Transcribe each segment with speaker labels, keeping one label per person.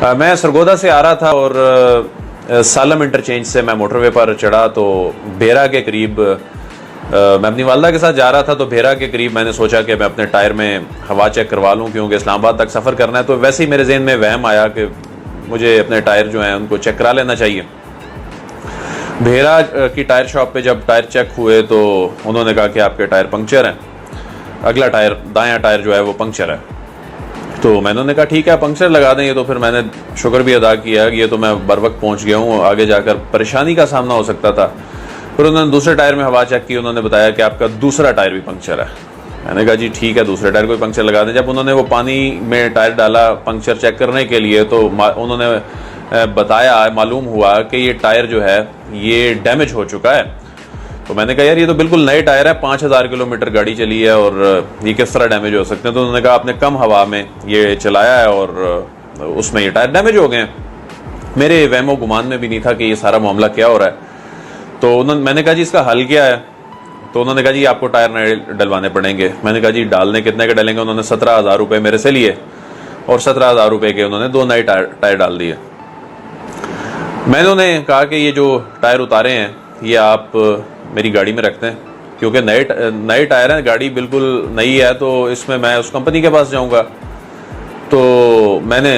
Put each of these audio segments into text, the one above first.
Speaker 1: میں سرگودا سے آ رہا تھا اور سالم انٹرچینج سے میں موٹر وے پر چڑھا تو بھیرا کے قریب میں اپنی والدہ کے ساتھ جا رہا تھا، تو بھیرا کے قریب میں نے سوچا کہ میں اپنے ٹائر میں ہوا چیک کروا لوں، کیونکہ اسلام آباد تک سفر کرنا ہے۔ تو ویسے ہی میرے ذہن میں وہم آیا کہ مجھے اپنے ٹائر جو ہیں ان کو چیک کرا لینا چاہیے۔ بھیرا کی ٹائر شاپ پہ جب ٹائر چیک ہوئے تو انہوں نے کہا کہ آپ کے ٹائر پنکچر ہیں، اگلا ٹائر دایاں ٹائر جو ہے وہ پنکچر ہے۔ تو میں نے کہا ٹھیک ہے پنکچر لگا دیں۔ یہ تو پھر میں نے شکر بھی ادا کیا کہ یہ تو میں بر وقت پہنچ گیا ہوں، آگے جا کر پریشانی کا سامنا ہو سکتا تھا۔ پھر انہوں نے دوسرے ٹائر میں ہوا چیک کی، انہوں نے بتایا کہ آپ کا دوسرا ٹائر بھی پنکچر ہے۔ میں نے کہا جی ٹھیک ہے دوسرے ٹائر کو بھی پنکچر لگا دیں۔ جب انہوں نے وہ پانی میں ٹائر ڈالا پنکچر چیک کرنے کے لیے تو انہوں نے بتایا، معلوم ہوا کہ یہ ٹائر جو ہے یہ ڈیمیج ہو چکا ہے۔ تو میں نے کہا یار یہ تو بالکل نئے ٹائر ہے، 5000 کلومیٹر گاڑی چلی ہے اور یہ کس طرح ڈیمیج ہو سکتے ہیں؟ تو انہوں نے کہا آپ نے کم ہوا میں یہ چلایا ہے اور اس میں یہ ٹائر ڈیمیج ہو گئے ہیں۔ میرے وہم و گمان میں بھی نہیں تھا کہ یہ سارا معاملہ کیا ہو رہا ہے۔ تو میں نے کہا جی اس کا حل کیا ہے؟ تو انہوں نے کہا جی آپ کو ٹائر نئے ڈلوانے پڑیں گے۔ میں نے کہا جی ڈالنے کتنے کے ڈلیں گے؟ انہوں نے 17,000 روپے میرے سے لیے اور 17,000 روپے کے انہوں نے 2 نئے ٹائر ڈال دیے۔ میں نے کہا کہ یہ جو ٹائر اتارے ہیں یہ آپ میری گاڑی میں رکھتے ہیں، کیونکہ نئے ٹائر ہیں، گاڑی بالکل نئی ہے، تو اس میں اس کمپنی کے پاس جاؤں گا۔ تو میں نے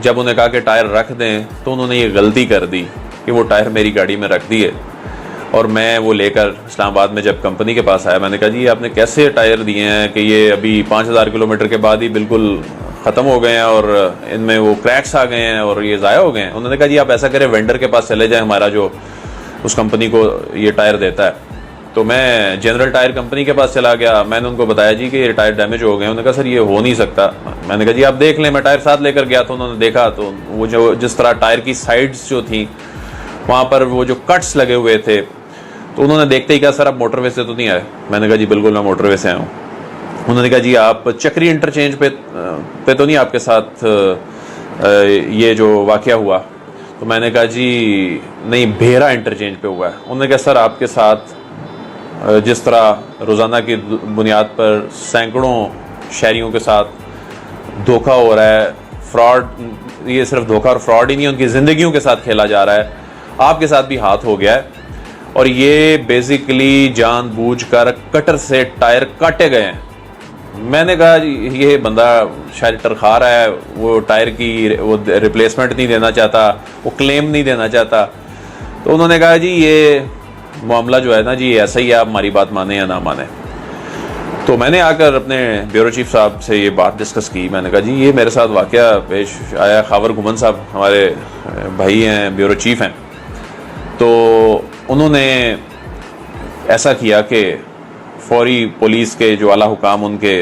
Speaker 1: جب انہیں کہا کہ ٹائر رکھ دیں تو انہوں نے یہ غلطی کر دی کہ وہ ٹائر میری گاڑی میں رکھ دیے، اور میں وہ لے کر اسلام آباد میں جب کمپنی کے پاس آیا میں نے کہا جی آپ نے کیسے ٹائر دیے ہیں کہ یہ ابھی 5000 کلومیٹر کے بعد ہی بالکل ختم ہو گئے ہیں اور ان میں وہ کریکس آ گئے ہیں اور یہ ضائع ہو گئے ہیں؟ انہوں نے کہا جی آپ ایسا کریں وینڈر کے پاس چلے جائیں، ہمارا جو اس کمپنی کو یہ ٹائر دیتا ہے۔ تو میں جنرل ٹائر کمپنی کے پاس چلا گیا، میں نے ان کو بتایا جی کہ یہ ٹائر ڈیمیج ہو گئے ہیں۔ انہوں نے کہا سر یہ ہو نہیں سکتا۔ میں نے کہا جی آپ دیکھ لیں۔ میں ٹائر ساتھ لے کر گیا تو انہوں نے دیکھا تو وہ جو جس طرح ٹائر کی سائڈز جو تھیں وہاں پر وہ جو کٹس لگے ہوئے تھے، تو انہوں نے دیکھتے ہی کہا سر آپ موٹر وے سے تو نہیں آئے؟ میں نے کہا جی بالکل میں موٹر وے سے آیا ہوں۔ انہوں نے کہا جی آپ چکری انٹرچینج پہ تو نہیں آپ کے ساتھ یہ جو واقعہ ہوا؟ تو میں نے کہا جی نہیں بھیرا انٹرچینج پہ ہوا ہے۔ انہوں نے کہا سر آپ کے ساتھ جس طرح روزانہ کی بنیاد پر سینکڑوں شہریوں کے ساتھ دھوکہ ہو رہا ہے، فراڈ، یہ صرف دھوکہ اور فراڈ ہی نہیں، ان کی زندگیوں کے ساتھ کھیلا جا رہا ہے، آپ کے ساتھ بھی ہاتھ ہو گیا ہے، اور یہ بیسیکلی جان بوجھ کر کٹر سے ٹائر کاٹے گئے ہیں۔ میں نے کہا یہ بندہ شاید ٹرخا رہا ہے، وہ ٹائر کی وہ ریپلیسمنٹ نہیں دینا چاہتا، وہ کلیم نہیں دینا چاہتا۔ تو انہوں نے کہا جی یہ معاملہ جو ہے نا جی ایسا ہی ہے، آپ ہماری بات مانیں یا نہ مانیں۔ تو میں نے آ کر اپنے بیورو چیف صاحب سے یہ بات ڈسکس کی۔ میں نے کہا جی یہ میرے ساتھ واقعہ پیش آیا، خاور گھمن صاحب ہمارے بھائی ہیں، بیورو چیف ہیں، تو انہوں نے ایسا کیا کہ فوری پولیس کے جو اعلیٰ حکام ان کے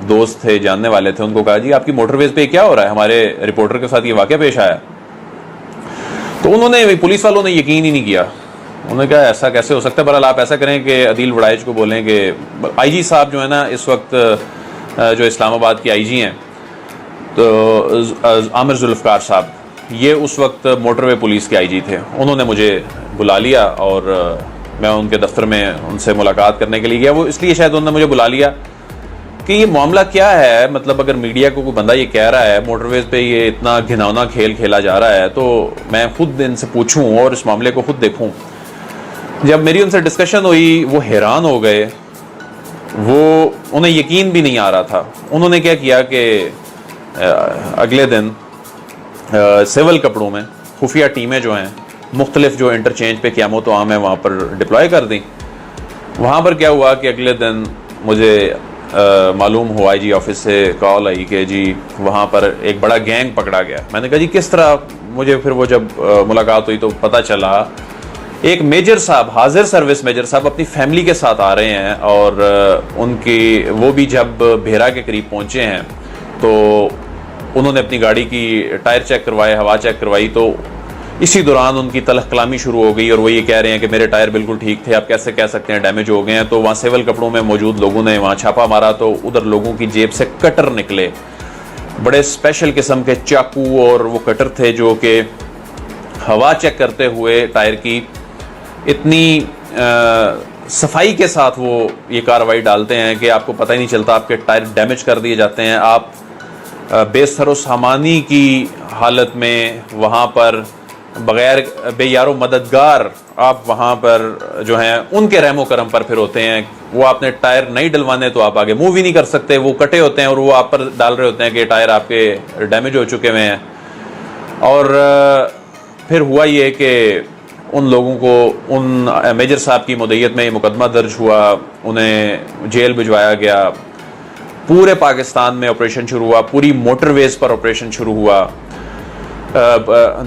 Speaker 1: دوست تھے، جاننے والے تھے، ان کو کہا جی آپ کی موٹر ویز پہ کیا ہو رہا ہے، ہمارے رپورٹر کے ساتھ یہ واقعہ پیش آیا۔ تو انہوں نے پولیس والوں نے یقین ہی نہیں کیا، انہوں نے کہا ایسا کیسے ہو سکتا ہے؟ بہرحال آپ ایسا کریں کہ عدیل وڑائچ کو بولیں کہ آئی جی صاحب جو ہے نا اس وقت جو اسلام آباد کے آئی جی ہیں، تو عامر ذوالفقار صاحب، یہ اس وقت موٹر وے پولیس کے آئی جی تھے۔ انہوں نے مجھے بلا لیا اور میں ان کے دفتر میں ان سے ملاقات کرنے کے لیے گیا۔ وہ اس لیے شاید انہوں نے مجھے بلا لیا کہ یہ معاملہ کیا ہے، مطلب اگر میڈیا کو کوئی بندہ یہ کہہ رہا ہے موٹر ویز پہ یہ اتنا گھناؤنا کھیل کھیلا جا رہا ہے، تو میں خود ان سے پوچھوں اور اس معاملے کو خود دیکھوں۔ جب میری ان سے ڈسکشن ہوئی وہ حیران ہو گئے، وہ انہیں یقین بھی نہیں آ رہا تھا۔ انہوں نے کیا کیا کہ اگلے دن سول کپڑوں میں خفیہ ٹیمیں جو ہیں مختلف جو انٹرچینج پہ قیام و عام ہے وہاں پر ڈپلوائے کر دیں۔ وہاں پر کیا ہوا کہ اگلے دن مجھے معلوم ہوا آئی جی آفس سے کال آئی کہ جی وہاں پر ایک بڑا گینگ پکڑا گیا۔ میں نے کہا جی کس طرح؟ مجھے پھر وہ جب ملاقات ہوئی تو پتہ چلا ایک میجر صاحب، حاضر سروس میجر صاحب اپنی فیملی کے ساتھ آ رہے ہیں، اور ان کی وہ بھی جب بھیرا کے قریب پہنچے ہیں تو انہوں نے اپنی گاڑی کی ٹائر چیک کروائے، ہوا چیک کروائی، تو اسی دوران ان کی تلخ کلامی شروع ہو گئی اور وہ یہ کہہ رہے ہیں کہ میرے ٹائر بالکل ٹھیک تھے، آپ کیسے کہہ سکتے ہیں ڈیمیج ہو گئے ہیں؟ تو وہاں سیول کپڑوں میں موجود لوگوں نے وہاں چھاپا مارا تو ادھر لوگوں کی جیب سے کٹر نکلے، بڑے اسپیشل قسم کے چاقو، اور وہ کٹر تھے جو کہ ہوا چیک کرتے ہوئے ٹائر کی اتنی صفائی کے ساتھ وہ یہ کارروائی ڈالتے ہیں کہ آپ کو پتہ ہی نہیں چلتا، آپ کے ٹائر ڈیمیج کر دیے جاتے ہیں۔ آپ بے سر و سامانی کی حالت میں وہاں پر بغیر بے یار و مددگار آپ وہاں پر جو ہیں ان کے رحم و کرم پر پھر ہوتے ہیں. وہ آپ نے ٹائر نہیں ڈلوانے تو آپ آگے موو ہی نہیں کر سکتے, وہ کٹے ہوتے ہیں اور وہ آپ پر ڈال رہے ہوتے ہیں کہ ٹائر آپ کے ڈیمیج ہو چکے ہوئے ہیں. اور پھر ہوا یہ کہ ان لوگوں کو ان میجر صاحب کی مدعیت میں یہ مقدمہ درج ہوا, انہیں جیل بھجوایا گیا. پورے پاکستان میں آپریشن شروع ہوا, پوری موٹر ویز پر آپریشن شروع ہوا.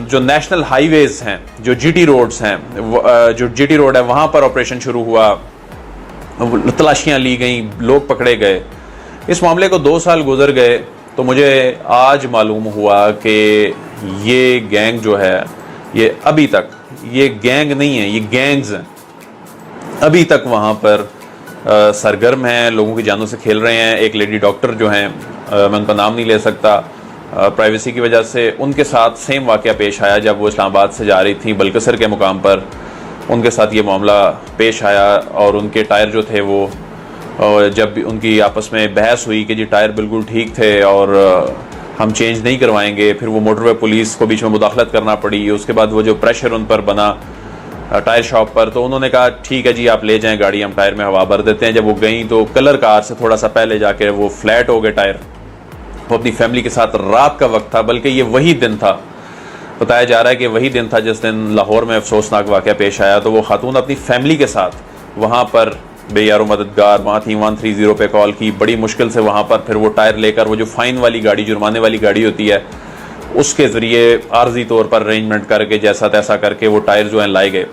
Speaker 1: جو نیشنل ہائی ویز ہیں, جو جی ٹی روڈز ہیں, جو جی ٹی روڈ ہے وہاں پر آپریشن شروع ہوا, تلاشیاں لی گئیں, لوگ پکڑے گئے. اس معاملے کو 2 سال گزر گئے تو مجھے آج معلوم ہوا کہ یہ گینگ جو ہے یہ ابھی تک, یہ گینگ نہیں ہے, یہ گینگز ہیں, ابھی تک وہاں پر سرگرم ہیں, لوگوں کی جانوں سے کھیل رہے ہیں. ایک لیڈی ڈاکٹر جو ہیں, میں ان کا نام نہیں لے سکتا پرائیویسی کی وجہ سے, ان کے ساتھ سیم واقعہ پیش آیا جب وہ اسلام آباد سے جا رہی تھیں بلکسر کے مقام پر. ان کے ساتھ یہ معاملہ پیش آیا اور ان کے ٹائر جو تھے وہ, جب ان کی آپس میں بحث ہوئی کہ جی ٹائر بالکل ٹھیک تھے اور ہم چینج نہیں کروائیں گے, پھر وہ موٹر وے پولیس کو بیچ میں مداخلت کرنا پڑی. اس کے بعد وہ جو پریشر ان پر بنا ٹائر شاپ پر, تو انہوں نے کہا ٹھیک ہے جی آپ لے جائیں گاڑی, ہم ٹائر میں ہوا بھر دیتے ہیں. جب وہ گئیں تو کلر کار سے تھوڑا سا پہلے جا کے وہ فلیٹ ہو گئے ٹائر. وہ اپنی فیملی کے ساتھ رات کا وقت تھا, بلکہ یہ وہی دن تھا, بتایا جا رہا ہے کہ وہی دن تھا جس دن لاہور میں افسوسناک واقعہ پیش آیا. تو وہ خاتون اپنی فیملی کے ساتھ وہاں پر بے یار و مددگار وہاں تھی, 130 پہ کال کی, بڑی مشکل سے وہاں پر پھر وہ ٹائر لے کر, وہ جو فائن والی گاڑی, جرمانے والی گاڑی ہوتی ہے, اس کے ذریعے عارضی طور پر ارینجمنٹ کر کے جیسا تیسا کر کے وہ ٹائر جو ہیں لائے گئے.